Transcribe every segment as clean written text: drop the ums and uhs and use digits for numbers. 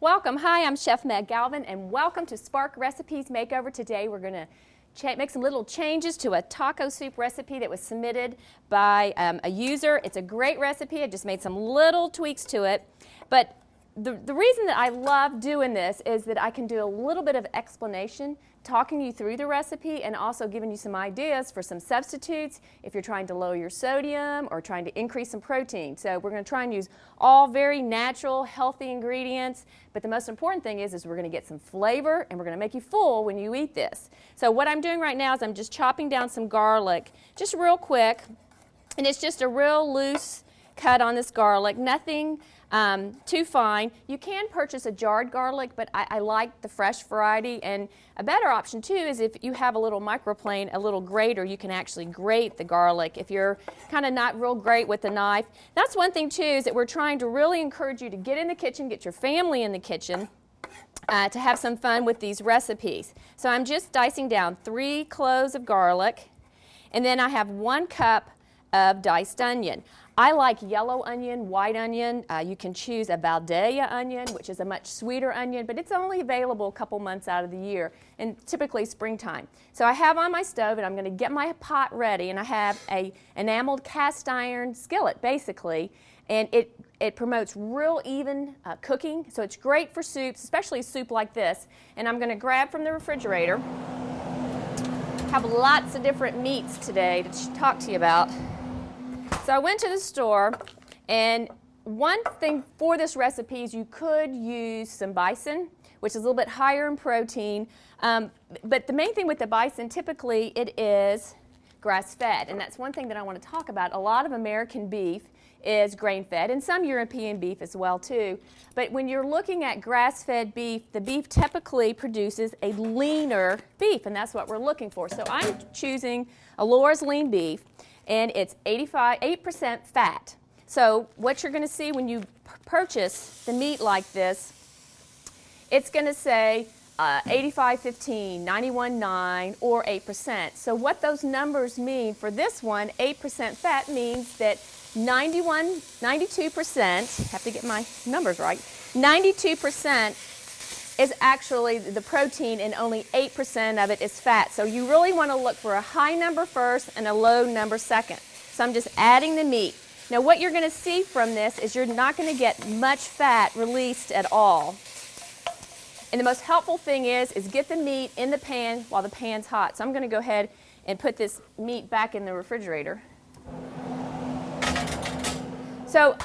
Welcome. Hi, I'm Chef Meg Galvin, and welcome to Spark Recipes Makeover. Today we're going to make some little changes to a taco soup recipe that was submitted by a user. It's a great recipe. I just made some little tweaks to it. But the reason that I love doing this is that I can do a little bit of explanation, talking you through the recipe and also giving you some ideas for some substitutes if you're trying to lower your sodium or trying to increase some protein. So we're going to try and use all very natural, healthy ingredients, but the most important thing is we're going to get some flavor and we're going to make you full when you eat this. So what I'm doing right now is I'm just chopping down some garlic just real quick, and it's just a real loose cut on this garlic, nothing too fine. You can purchase a jarred garlic, but I like the fresh variety. And a better option too is if you have a little microplane, a little grater, you can actually grate the garlic if you're kind of not real great with the knife. That's one thing too, is that we're trying to really encourage you to get in the kitchen, get your family in the kitchen to have some fun with these recipes. So I'm just dicing down 3 cloves of garlic, and then I have 1 cup of diced onion. I like yellow onion, white onion. You can choose a Valdea onion, which is a much sweeter onion, but it's only available a couple months out of the year, and typically springtime. So I have on my stove, and I'm going to get my pot ready, and I have a enameled cast iron skillet, basically, and it promotes real even cooking, so it's great for soups, especially a soup like this. And I'm going to grab from the refrigerator. Have lots of different meats today to talk to you about. So I went to the store, and one thing for this recipe is you could use some bison, which is a little bit higher in protein. But the main thing with the bison, typically it is grass-fed, and that's one thing that I want to talk about. A lot of American beef is grain-fed, and some European beef as well too. But when you're looking at grass-fed beef, the beef typically produces a leaner beef, and that's what we're looking for. So I'm choosing Alora's lean beef, and it's 8% fat. So what you're going to see when you purchase the meat like this, it's going to say 85-15, 91-9, or 8%. So what those numbers mean for this one, 8% fat, means that 92%, have to get my numbers right, 92% is actually the protein, and only 8% of it is fat. So you really want to look for a high number first and a low number second. So I'm just adding the meat. Now what you're going to see from this is you're not going to get much fat released at all. And the most helpful thing is get the meat in the pan while the pan's hot. So I'm going to go ahead and put this meat back in the refrigerator. So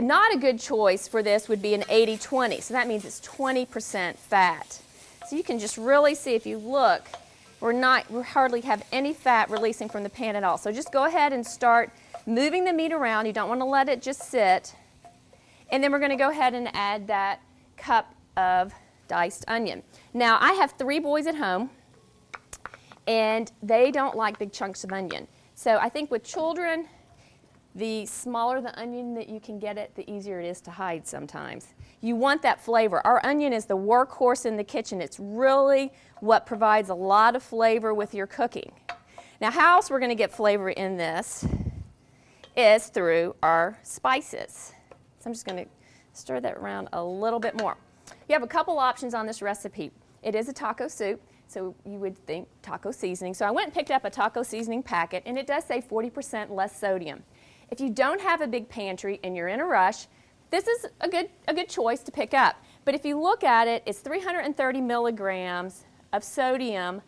not a good choice for this would be an 80-20. So that means it's 20% fat. So you can just really see, if you look, we hardly have any fat releasing from the pan at all. So just go ahead and start moving the meat around. You don't want to let it just sit. And then we're going to go ahead and add that cup of diced onion. Now I have 3 boys at home, and they don't like big chunks of onion. So I think with children, the smaller the onion that you can get it, the easier it is to hide sometimes. You want that flavor. Our onion is the workhorse in the kitchen. It's really what provides a lot of flavor with your cooking. Now how else we're going to get flavor in this is through our spices. So I'm just going to stir that around a little bit more. You have a couple options on this recipe. It is a taco soup, so you would think taco seasoning. So I went and picked up a taco seasoning packet, and it does say 40% less sodium. If you don't have a big pantry and you're in a rush, this is a good choice to pick up. But if you look at it, it's 330 milligrams of sodium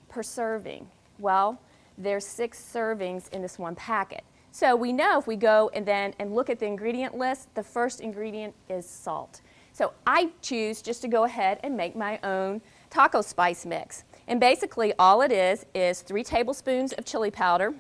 per serving. Well, there's 6 servings in this one packet. So we know if we go and look at the ingredient list, the first ingredient is salt. So I choose just to go ahead and make my own taco spice mix. And basically all it is 3 tablespoons of chili powder,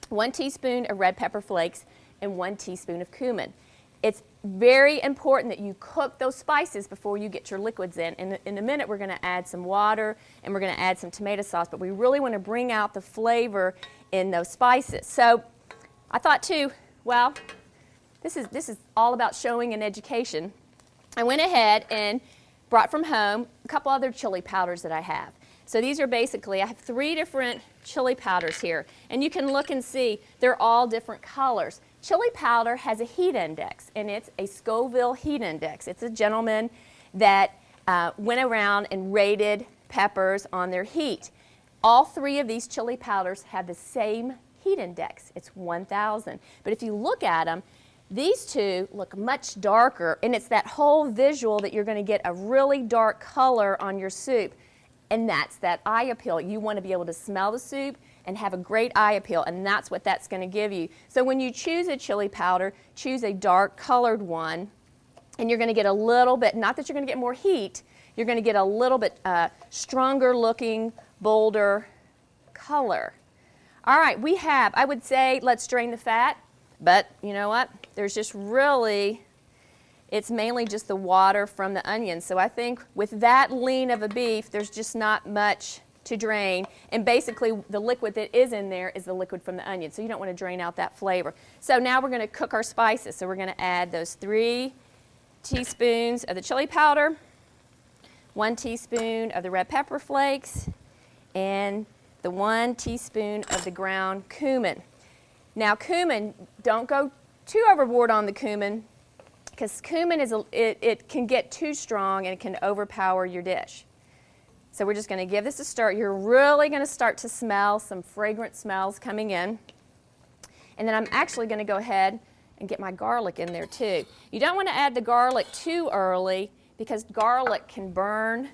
1 teaspoon of red pepper flakes, and 1 teaspoon of cumin. It's very important that you cook those spices before you get your liquids in. In a minute we're going to add some water and we're going to add some tomato sauce, but we really want to bring out the flavor in those spices. So I thought too, well, this is all about showing and education. I went ahead and brought from home a couple other chili powders that I have. So these are basically, I have 3 different chili powders here, and you can look and see they're all different colors. chili powder has a heat index, and it's a Scoville heat index. It's a gentleman that went around and rated peppers on their heat. All three of these chili powders have the same heat index. It's 1,000. But if you look at them, these two look much darker, and it's that whole visual that you're going to get a really dark color on your soup, and that's that eye appeal. You want to be able to smell the soup and have a great eye appeal, and that's what that's going to give you. So when you choose a chili powder, choose a dark colored one, and you're going to get a little bit, not that you're going to get more heat, you're going to get a little bit stronger looking, bolder color. All right, we have, I would say, let's drain the fat, but you know what? There's just really, it's mainly just the water from the onion. So I think with that lean of a beef, there's just not much to drain. And basically, the liquid that is in there is the liquid from the onion. So you don't want to drain out that flavor. So now we're going to cook our spices. So we're going to add those 3 teaspoons of the chili powder, 1 teaspoon of the red pepper flakes, and the 1 teaspoon of the ground cumin. Now cumin, don't go too overboard on the cumin, because cumin it can get too strong and it can overpower your dish. So we're just going to give this a stir. You're really going to start to smell some fragrant smells coming in. And then I'm actually going to go ahead and get my garlic in there too. You don't want to add the garlic too early because garlic can burn.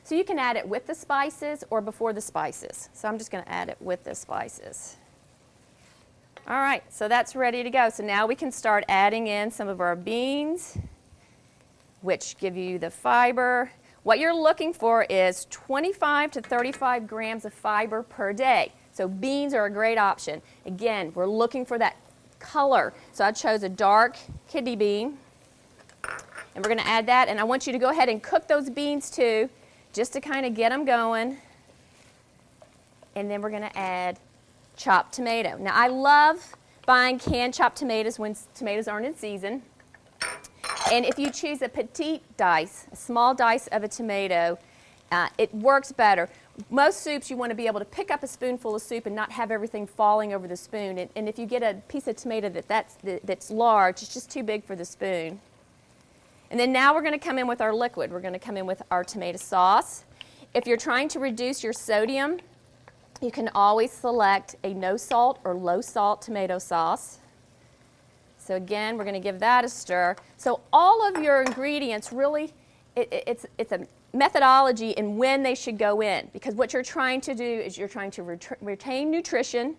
So you can add it with the spices or before the spices. So I'm just going to add it with the spices. All right, so that's ready to go. So now we can start adding in some of our beans, which give you the fiber. What you're looking for is 25 to 35 grams of fiber per day. So beans are a great option. Again, we're looking for that color. So I chose a dark kidney bean. And we're going to add that. And I want you to go ahead and cook those beans too, just to kind of get them going. And then we're going to add chopped tomato. Now I love buying canned chopped tomatoes when tomatoes aren't in season. And if you choose a petite dice, a small dice of a tomato, it works better. Most soups you want to be able to pick up a spoonful of soup and not have everything falling over the spoon. And if you get a piece of tomato that's large, it's just too big for the spoon. And then now we're going to come in with our liquid. We're going to come in with our tomato sauce. If you're trying to reduce your sodium, you can always select a no salt or low salt tomato sauce. So again, we're going to give that a stir. So all of your ingredients really, it's a methodology in when they should go in, because what you're trying to do is you're trying to retain nutrition,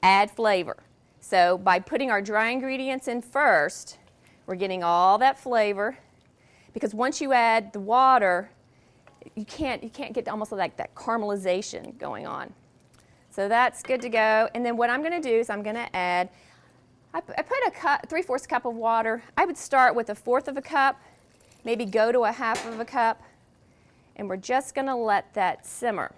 add flavor. So by putting our dry ingredients in first, we're getting all that flavor, because once you add the water, you can't get almost like that caramelization going on. So that's good to go. And then what I'm going to do is I'm going to add, I put a 3/4 cup of water. I would start with 1/4 of a cup, maybe go to 1/2 of a cup, and we're just going to let that simmer.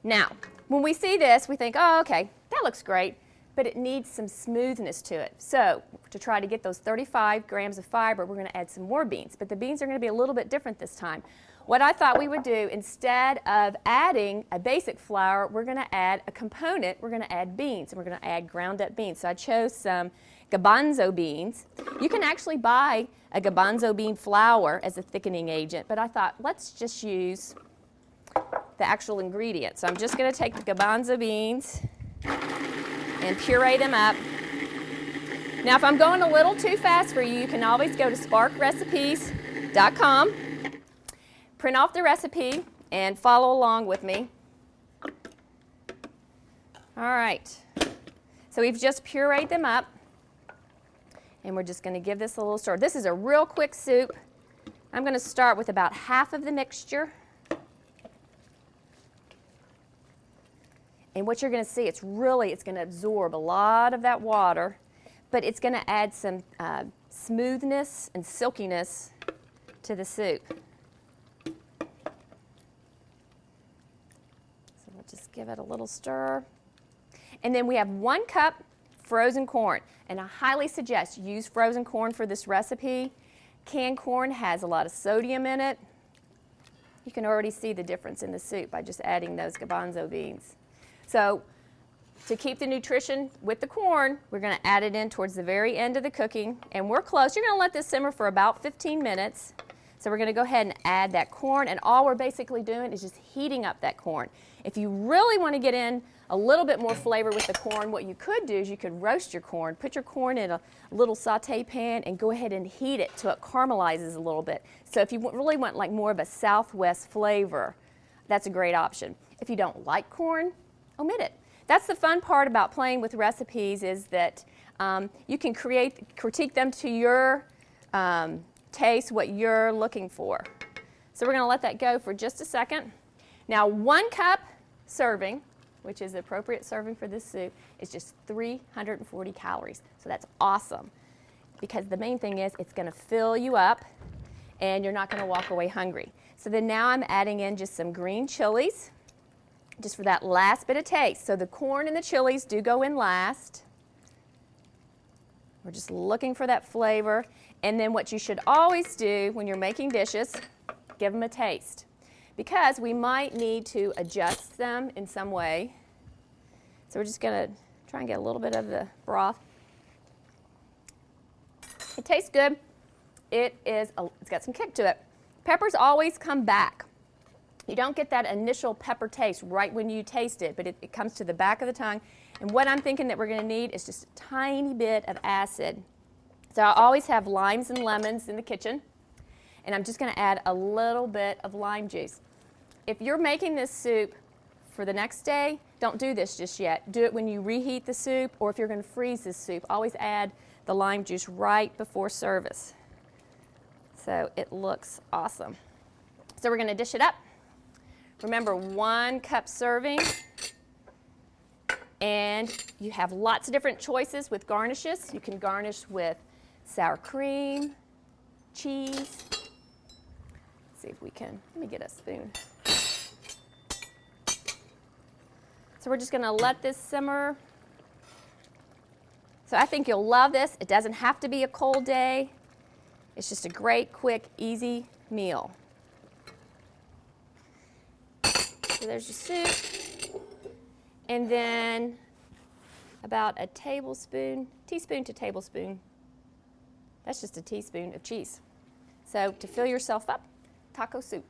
Now, when we see this, we think, oh, okay, that looks great, but it needs some smoothness to it. So to try to get those 35 grams of fiber, we're going to add some more beans, but the beans are going to be a little bit different this time. What I thought we would do, instead of adding a basic flour, we're going to add a component. We're going to add beans, and we're going to add ground up beans. So I chose some garbanzo beans. You can actually buy a garbanzo bean flour as a thickening agent, but I thought let's just use the actual ingredients. So I'm just going to take the garbanzo beans and puree them up. Now if I'm going a little too fast for you, you can always go to SparkRecipes.com. Print off the recipe and follow along with me. All right, so we've just pureed them up, and we're just going to give this a little stir. This is a real quick soup. I'm going to start with about half of the mixture. And what you're going to see, it's going to absorb a lot of that water, but it's going to add some smoothness and silkiness to the soup. Just give it a little stir. And then we have 1 cup frozen corn. And I highly suggest use frozen corn for this recipe. Canned corn has a lot of sodium in it. You can already see the difference in the soup by just adding those garbanzo beans. So to keep the nutrition with the corn, we're going to add it in towards the very end of the cooking. And we're close. You're going to let this simmer for about 15 minutes. So we're going to go ahead and add that corn. And all we're basically doing is just heating up that corn. If you really want to get in a little bit more flavor with the corn, what you could do is you could roast your corn. Put your corn in a little saute pan and go ahead and heat it till it caramelizes a little bit. So if you really want like more of a Southwest flavor, that's a great option. If you don't like corn, omit it. That's the fun part about playing with recipes, is that you can critique them to your taste, what you're looking for. So we're going to let that go for just a second. Now 1 cup serving, which is the appropriate serving for this soup, is just 340 calories. So that's awesome, because the main thing is it's going to fill you up and you're not going to walk away hungry. So then now I'm adding in just some green chilies, just for that last bit of taste. So the corn and the chilies do go in last. We're just looking for that flavor. And then what you should always do when you're making dishes, give them a taste, because we might need to adjust them in some way. So we're just going to try and get a little bit of the broth. It tastes good. It's got some kick to it. Peppers always come back. You don't get that initial pepper taste right when you taste it, but it comes to the back of the tongue. And what I'm thinking that we're going to need is just a tiny bit of acid. So I always have limes and lemons in the kitchen, and I'm just going to add a little bit of lime juice. If you're making this soup for the next day, don't do this just yet. Do it when you reheat the soup, or if you're going to freeze this soup, always add the lime juice right before service. So it looks awesome. So we're going to dish it up. Remember, 1 cup serving, and you have lots of different choices with garnishes. You can garnish with sour cream, cheese. Let's see if we can, let me get a spoon. So we're just going to let this simmer. So I think you'll love this. It doesn't have to be a cold day. It's just a great, quick, easy meal. So there's your soup. And then about a teaspoon to tablespoon, that's just a teaspoon of cheese. So to fill yourself up, taco soup.